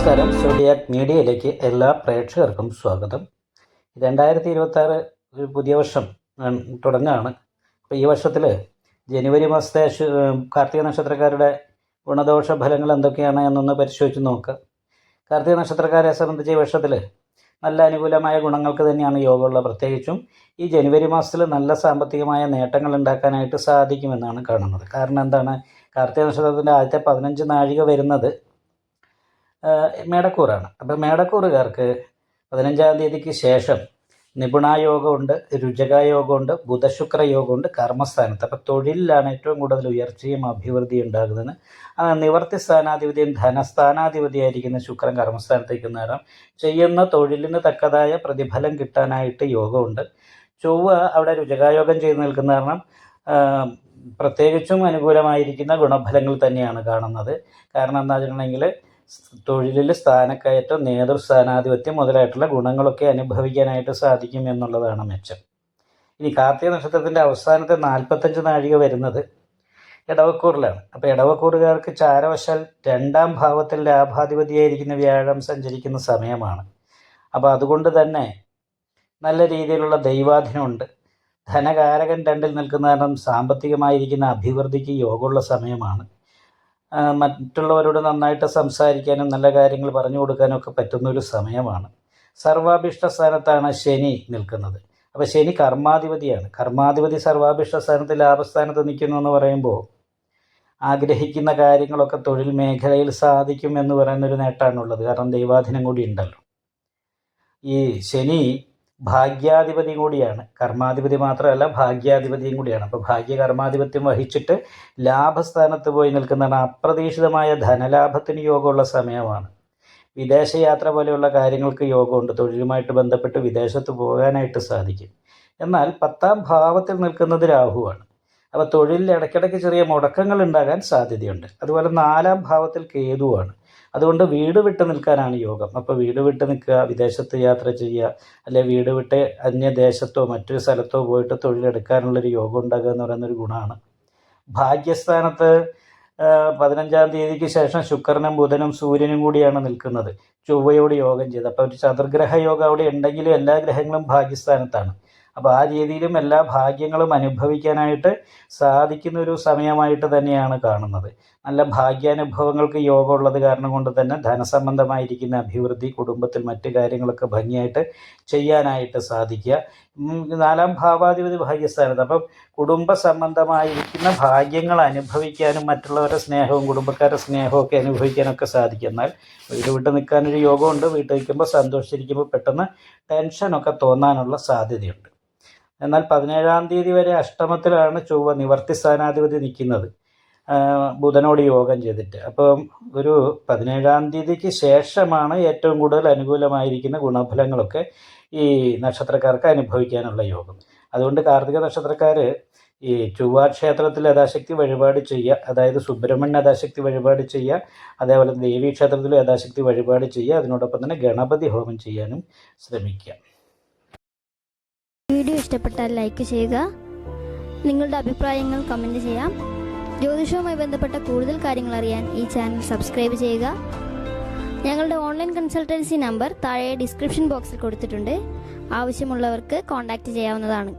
നമസ്കാരം. സോഡിയാക് മീഡിയയിലേക്ക് എല്ലാ പ്രേക്ഷകർക്കും സ്വാഗതം. 2026 ഒരു പുതിയ വർഷം തുടങ്ങുകയാണ്. അപ്പോൾ ഈ വർഷത്തിൽ ജനുവരി മാസത്തെ കാർത്തിക നക്ഷത്രക്കാരുടെ ഗുണദോഷ ഫലങ്ങൾ എന്തൊക്കെയാണ് എന്നൊന്ന് പരിശോധിച്ച് നോക്കുക. കാർത്തിക നക്ഷത്രക്കാരെ സംബന്ധിച്ച് ഈ വർഷത്തിൽ നല്ല അനുകൂലമായ ഗുണങ്ങൾക്ക് തന്നെയാണ് യോഗമുള്ളത്. പ്രത്യേകിച്ചും ഈ ജനുവരി മാസത്തിൽ നല്ല സാമ്പത്തികമായ നേട്ടങ്ങൾ ഉണ്ടാക്കാനായിട്ട് സാധിക്കുമെന്നാണ് കാണുന്നത്. കാരണം എന്താണ്, കാർത്തിക നക്ഷത്രത്തിൻ്റെ ആദ്യത്തെ 15 നാഴിക വരുന്നത് മേടക്കൂറാണ്. അപ്പോൾ മേടക്കൂറുകാർക്ക് 15-ാം തീയതിക്ക് ശേഷം നിപുണായോഗമുണ്ട്, രുചകായോഗമുണ്ട്, ബുധശുക്ര യോഗമുണ്ട് കർമ്മസ്ഥാനത്ത്. അപ്പോൾ തൊഴിലിലാണ് ഏറ്റവും കൂടുതൽ ഉയർച്ചയും അഭിവൃദ്ധിയും ഉണ്ടാകുന്നതിന് നിവർത്തി സ്ഥാനാധിപതിയും ധനസ്ഥാനാധിപതിയായിരിക്കുന്ന ശുക്രൻ കർമ്മസ്ഥാനത്തേക്ക് നേരം ചെയ്യുന്ന തൊഴിലിന് തക്കതായ പ്രതിഫലം കിട്ടാനായിട്ട് യോഗമുണ്ട്. ചൊവ്വ അവിടെ രുചകായോഗം ചെയ്ത് നിൽക്കുന്ന കാരണം പ്രത്യേകിച്ചും അനുകൂലമായിരിക്കുന്ന ഗുണഫലങ്ങൾ തന്നെയാണ് കാണുന്നത്. കാരണം എന്താ വെച്ചിട്ടുണ്ടെങ്കിൽ തൊഴിലിൽ സ്ഥാനക്കയറ്റം, നേതൃസ്ഥാനാധിപത്യം മുതലായിട്ടുള്ള ഗുണങ്ങളൊക്കെ അനുഭവിക്കാനായിട്ട് സാധിക്കും എന്നുള്ളതാണ് മെച്ചം. ഇനി കാർത്തിക നക്ഷത്രത്തിൻ്റെ അവസാനത്തെ 45 നാഴിക വരുന്നത് ഇടവക്കൂറിലാണ്. അപ്പോൾ ഇടവക്കൂറുകാർക്ക് ചാരവശാൽ 2-ാം ഭാവത്തിൽ ലാഭാധിപതിയായിരിക്കുന്ന വ്യാഴം സഞ്ചരിക്കുന്ന സമയമാണ്. അപ്പോൾ അതുകൊണ്ട് തന്നെ നല്ല രീതിയിലുള്ള ദൈവാധീനമുണ്ട്. ധനകാരകൻ 2-ൽ നിൽക്കുന്ന കാരണം സാമ്പത്തികമായിരിക്കുന്ന അഭിവൃദ്ധിക്ക് യോഗമുള്ള സമയമാണ്. മറ്റുള്ളവരോട് നന്നായിട്ട് സംസാരിക്കാനും നല്ല കാര്യങ്ങൾ പറഞ്ഞു കൊടുക്കാനും ഒക്കെ പറ്റുന്ന ഒരു സമയമാണ്. സർവാഭിഷ്ട സ്ഥാനത്താണ് ശനി നിൽക്കുന്നത്. അപ്പോൾ ശനി കർമാധിപതിയാണ്. കർമാധിപതി സർവാഭിഷ്ട സ്ഥാനത്ത് ലാഭസ്ഥാനത്ത് നിൽക്കുന്നു എന്ന് പറയുമ്പോൾ ആഗ്രഹിക്കുന്ന കാര്യങ്ങളൊക്കെ തൊഴിൽ മേഖലയിൽ സാധിക്കും എന്ന് പറയുന്നൊരു നേട്ടമാണുള്ളത്. കാരണം ദൈവാധീനം കൂടി ഉണ്ടല്ലോ. ഈ ശനി ഭാഗ്യാധിപതി കൂടിയാണ്. കർമാധിപതി മാത്രമല്ല, ഭാഗ്യാധിപതിയും കൂടിയാണ്. അപ്പോൾ ഭാഗ്യ കർമാധിപത്യം വഹിച്ചിട്ട് ലാഭസ്ഥാനത്ത് പോയി നിൽക്കുന്നതാണ്. അപ്രതീക്ഷിതമായ ധനലാഭത്തിന് യോഗമുള്ള സമയമാണ്. വിദേശയാത്ര പോലെയുള്ള കാര്യങ്ങൾക്ക് യോഗമുണ്ട്. തൊഴിലുമായിട്ട് ബന്ധപ്പെട്ട് വിദേശത്ത് പോകാനായിട്ട് സാധിക്കും. എന്നാൽ 10-ാം ഭാവത്തിൽ നിൽക്കുന്നത് രാഹുവാണ്. അപ്പോൾ തൊഴിലിൽ ഇടയ്ക്കിടയ്ക്ക് ചെറിയ മുടക്കങ്ങൾ ഉണ്ടാകാൻ സാധ്യതയുണ്ട്. അതുപോലെ 4-ാം ഭാവത്തിൽ കേതുവാണ്. അതുകൊണ്ട് വീട് വിട്ട് നിൽക്കാനാണ് യോഗം. അപ്പോൾ വീട് വിട്ട് നിൽക്കുക, വിദേശത്ത് യാത്ര ചെയ്യുക, അല്ലെ വീട് വിട്ട് അന്യദേശത്തോ മറ്റൊരു സ്ഥലത്തോ പോയിട്ട് തൊഴിലെടുക്കാനുള്ളൊരു യോഗം ഉണ്ടാകുക എന്ന് പറയുന്നൊരു ഗുണമാണ്. ഭാഗ്യസ്ഥാനത്ത് 15-ാം തീയതിക്ക് ശേഷം ശുക്രനും ബുധനും സൂര്യനും കൂടിയാണ് നിൽക്കുന്നത്, ചൊവ്വയോട് യോഗം ചെയ്ത്. അപ്പോൾ ഒരു ചതുർഗ്രഹ യോഗം അവിടെ ഉണ്ടെങ്കിലും എല്ലാ ഗ്രഹങ്ങളും ഭാഗ്യസ്ഥാനത്താണ്. അപ്പോൾ ആ രീതിയിലും എല്ലാ ഭാഗ്യങ്ങളും അനുഭവിക്കാനായിട്ട് സാധിക്കുന്ന ഒരു സമയമായിട്ട് തന്നെയാണ് കാണുന്നത്. നല്ല ഭാഗ്യാനുഭവങ്ങൾക്ക് യോഗമുള്ളത് കാരണം കൊണ്ട് തന്നെ ധനസംബന്ധമായിരിക്കുന്ന അഭിവൃദ്ധി, കുടുംബത്തിൽ മറ്റു കാര്യങ്ങളൊക്കെ ഭംഗിയായിട്ട് ചെയ്യാനായിട്ട് സാധിക്കുക. 4-ാം ഭാവാധിപതി ഭാഗ്യസ്ഥാനത്ത്. അപ്പം കുടുംബ സംബന്ധമായിരിക്കുന്ന ഭാഗ്യങ്ങൾ അനുഭവിക്കാനും മറ്റുള്ളവരുടെ സ്നേഹവും കുടുംബക്കാരുടെ സ്നേഹവും ഒക്കെ അനുഭവിക്കാനൊക്കെ സാധിക്കും. എന്നാൽ വീട് വിട്ട് നിൽക്കാനൊരു യോഗമുണ്ട്. വീട്ടിൽ നിൽക്കുമ്പോൾ സന്തോഷിച്ചിരിക്കുമ്പോൾ പെട്ടെന്ന് ടെൻഷനൊക്കെ തോന്നാനുള്ള സാധ്യതയുണ്ട്. എന്നാൽ 17-ാം തീയതി വരെ അഷ്ടമത്തിലാണ് ചൊവ്വ നിവർത്തി സ്ഥാനാധിപതി നിൽക്കുന്നത്, ബുധനോട് യോഗം ചെയ്തിട്ട്. അപ്പം ഒരു 17-ാം തീയതിക്ക് ശേഷമാണ് ഏറ്റവും കൂടുതൽ അനുകൂലമായിരിക്കുന്ന ഗുണഫലങ്ങളൊക്കെ ഈ നക്ഷത്രക്കാർക്ക് അനുഭവിക്കാനുള്ള യോഗം. അതുകൊണ്ട് കാർത്തിക നക്ഷത്രക്കാർ ഈ ചൊവ്വാക്ഷേത്രത്തിൽ യഥാശക്തി വഴിപാട് ചെയ്യുക, അതായത് സുബ്രഹ്മണ്യ യഥാശക്തി വഴിപാട് ചെയ്യുക, അതേപോലെ ദേവീ ക്ഷേത്രത്തിൽ യഥാശക്തി വഴിപാട് ചെയ്യുക. അതിനോടൊപ്പം തന്നെ ഗണപതി ഹോമം ചെയ്യാനും ശ്രമിക്കുക. വീഡിയോ ഇഷ്ടപ്പെട്ടാൽ ലൈക്ക് ചെയ്യുക, നിങ്ങളുടെ അഭിപ്രായങ്ങൾ കമൻറ്റ് ചെയ്യാം. ജ്യോതിഷവുമായി ബന്ധപ്പെട്ട കൂടുതൽ കാര്യങ്ങൾ അറിയാൻ ഈ ചാനൽ സബ്സ്ക്രൈബ് ചെയ്യുക. ഞങ്ങളുടെ ഓൺലൈൻ കൺസൾട്ടൻസി നമ്പർ താഴെ ഡിസ്ക്രിപ്ഷൻ ബോക്സിൽ കൊടുത്തിട്ടുണ്ട്. ആവശ്യമുള്ളവർക്ക് കോൺടാക്റ്റ് ചെയ്യാവുന്നതാണ്.